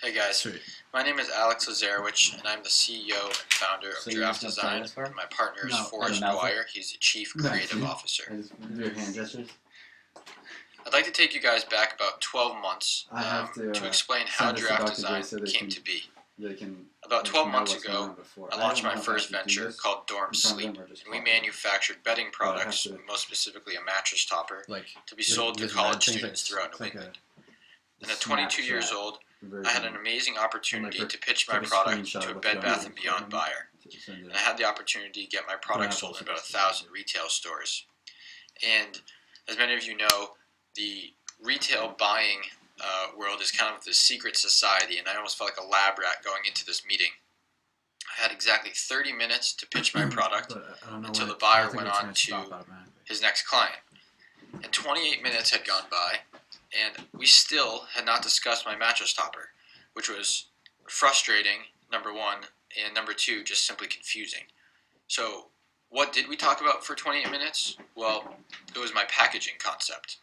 Hey guys, Sweet. my name is Alex Lazarewicz, and I'm the CEO and founder of So you Giraffe just have Design, to and my partner is No, Forrest like a mouth Dwyer. He's the Chief Creative Officer. I just do your hand gestures. I'd like to take you guys back about 12 months I have to explain how send this to Giraffe Dr. Design J so they came can- to be. They can About 12 know months what's going ago, on before. I launched don't my know if first I have to do venture this called Dorm in front of Sleep, them or just and we talk. manufactured bedding But I have products, to- most specifically a mattress topper, Like to be sold to college students throughout New England. And at 22 years old, I had an amazing opportunity to pitch my product to a Bed Bath & Beyond buyer. And I had the opportunity to get my product sold in about 1,000 retail stores. And as many of you know, the retail buying world is kind of the secret society, and I almost felt like a lab rat going into this meeting. I had exactly 30 minutes to pitch my product until the buyer went on to his next client. And 28 minutes had gone by, and we still had not discussed my mattress topper, which was frustrating, number one, and number two, just simply confusing. So what did we talk about for 28 minutes? Well, it was my packaging concept.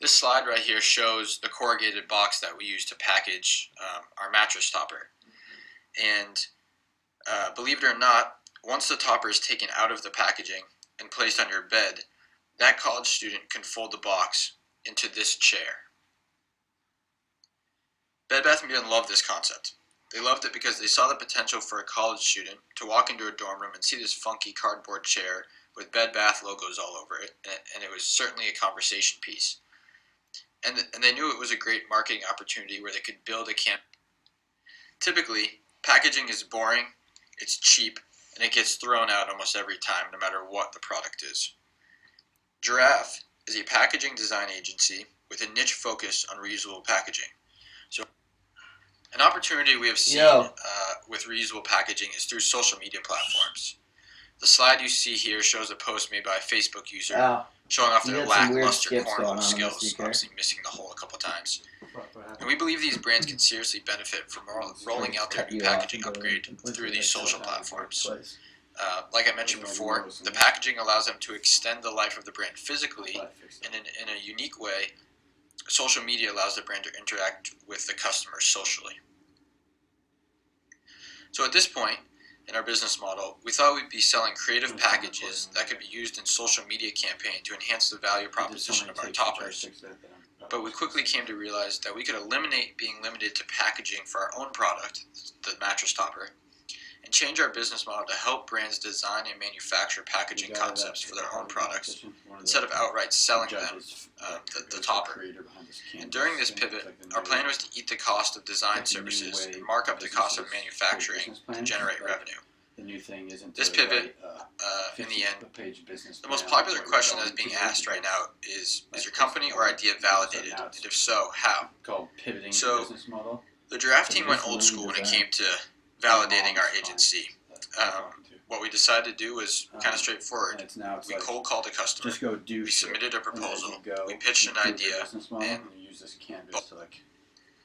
This slide right here shows the corrugated box that we use to package our mattress topper. And believe it or not, once the topper is taken out of the packaging and placed on your bed, that college student can fold the box into this chair. Bed Bath & Beyond loved this concept. They loved it because they saw the potential for a college student to walk into a dorm room and see this funky cardboard chair with Bed Bath logos all over it, and it was certainly a conversation piece. And they knew it was a great marketing opportunity where they could build a camp. Typically, packaging is boring, it's cheap, and it gets thrown out almost every time, no matter what the product is. Giraffe is a packaging design agency with a niche focus on reusable packaging. So, an opportunity we have seen with reusable packaging is through social media platforms. The slide you see here shows a post made by a Facebook user showing off their lackluster cornhole skills, obviously missing the hole a couple times. And we believe these brands can seriously benefit from rolling out their new packaging upgrade through these social platforms. Like I mentioned before, the packaging allows them to extend the life of the brand physically, and in a unique way, social media allows the brand to interact with the customers socially. So at this point in our business model, we thought we'd be selling creative packages that could be used in social media campaign to enhance the value proposition of our toppers. But we quickly came to realize that we could eliminate being limited to packaging for our own product, the mattress topper, and change our business model to help brands design and manufacture packaging concepts for their own products instead of outright selling them the topper. And during this pivot, our plan was to eat the cost of design services and mark up the cost of manufacturing to generate revenue. This pivot, in the end, the most popular question that is being asked right now is your company or idea validated? And if so, how? So, the Giraffe team went old school when it came to validating our agency. What we decided to do was kind of straightforward. We cold called a customer, we submitted a proposal, we pitched an idea, and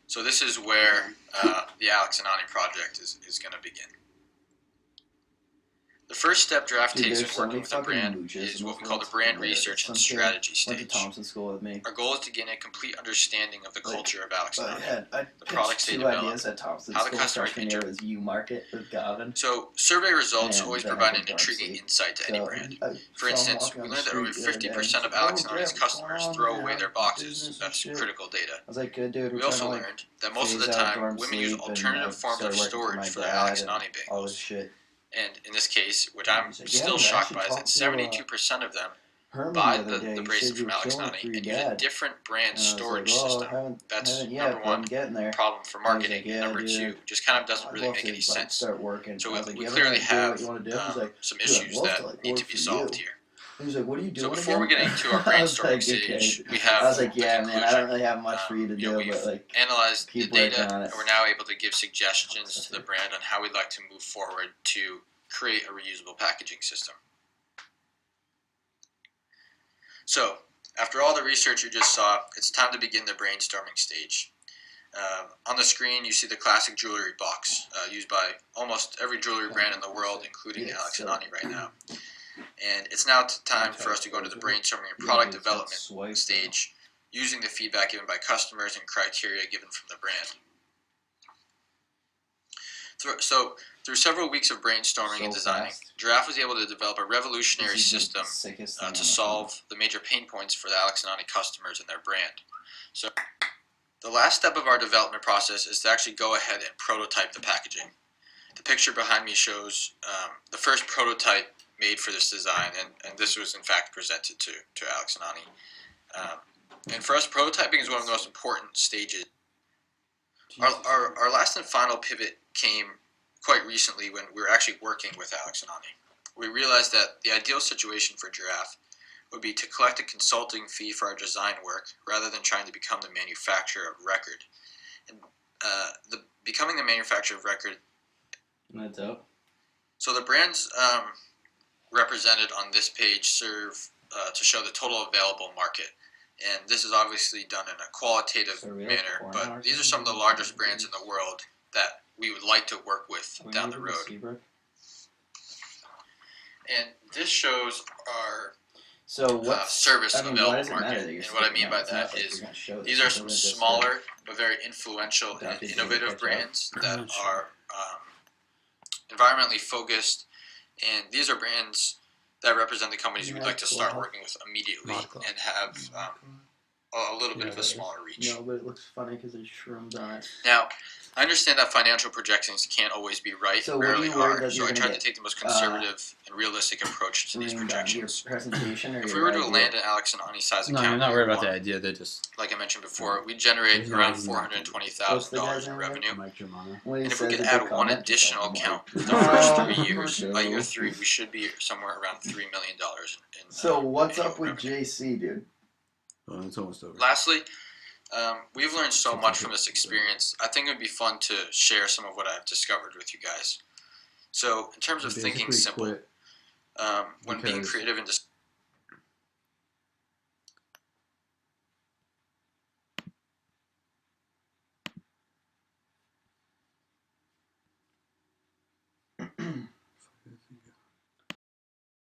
so this is where the Alex and Ani project is going to begin. The first step Giraffe takes in working with a brand is what we call the brand research and strategy stage. Our goal is to gain a complete understanding of the culture of Alex and Ani, the products they develop, how the customers interact. So survey results always provide an intriguing insight to any brand. For instance, we learned that over 50% of Alex and Ani's customers throw away their boxes. That's critical data. We also learned that most of the time, women use alternative forms of storage for their Alex and Ani bagels. And in this case, which I'm still shocked by, is that 72% of them buy the bracelet from Alex and Ani and use a different brand storage system. That's number one, problem for marketing, and number two, just kind of doesn't really make any sense. So we clearly have some issues that need to be solved here. He was like, "What are you doing?" So before we get into our brainstorming stage, we have I was like, the "Yeah, conclusion. man, I don't really have much for you to do, We've but like, analyzed the keep data, working on it." and we're now able to give suggestions to the brand on how we'd like to move forward to create a reusable packaging system. So, after all the research you just saw, it's time to begin the brainstorming stage. On the screen, you see the classic jewelry box used by almost every jewelry brand in the world, including Alex and Ani right now. And it's now time for us to go to the brainstorming and product development stage using the feedback given by customers and criteria given from the brand. Through several weeks of brainstorming and designing, Giraffe was able to develop a revolutionary system to solve the major pain points for the Alex and Ani customers and their brand. So the last step of our development process is to actually go ahead and prototype the packaging. The picture behind me shows the first prototype made for this design, and this was in fact presented to Alex and Ani. And for us, prototyping is one of the most important stages. Our last and final pivot came quite recently when we were actually working with Alex and Ani. We realized that the ideal situation for Giraffe would be to collect a consulting fee for our design work rather than trying to become the manufacturer of record. And becoming the manufacturer of record. That's dope. So the brands represented on this page serve to show the total available market. And this is obviously done in a qualitative manner, but these are some of the largest brands in the world that we would like to work with down the road. And this shows our service available market. And what I mean by that is these are some smaller but very influential and innovative brands that are environmentally focused, and these are brands that represent the companies we'd like to start working with immediately and have a little bit of a smaller reach. No, but it looks funny because there's shrooms on it. Now, I understand that financial projections can't always be right, so rarely are, so I tried to take the most conservative and realistic approach to these projections. If we were to land an Alex and Ani size account, I'm not worried about the idea. They just, like I mentioned before, we'd generate around $420,000 in revenue. And if we could add one additional account in the first 3 years, by year 3, we should be somewhere around $3 million in So what's up with revenue. JC, dude? oh, it's almost over. Lastly, we've learned so much from this experience. I think it would be fun to share some of what I've discovered with you guys. So, in terms of thinking simple, when being creative and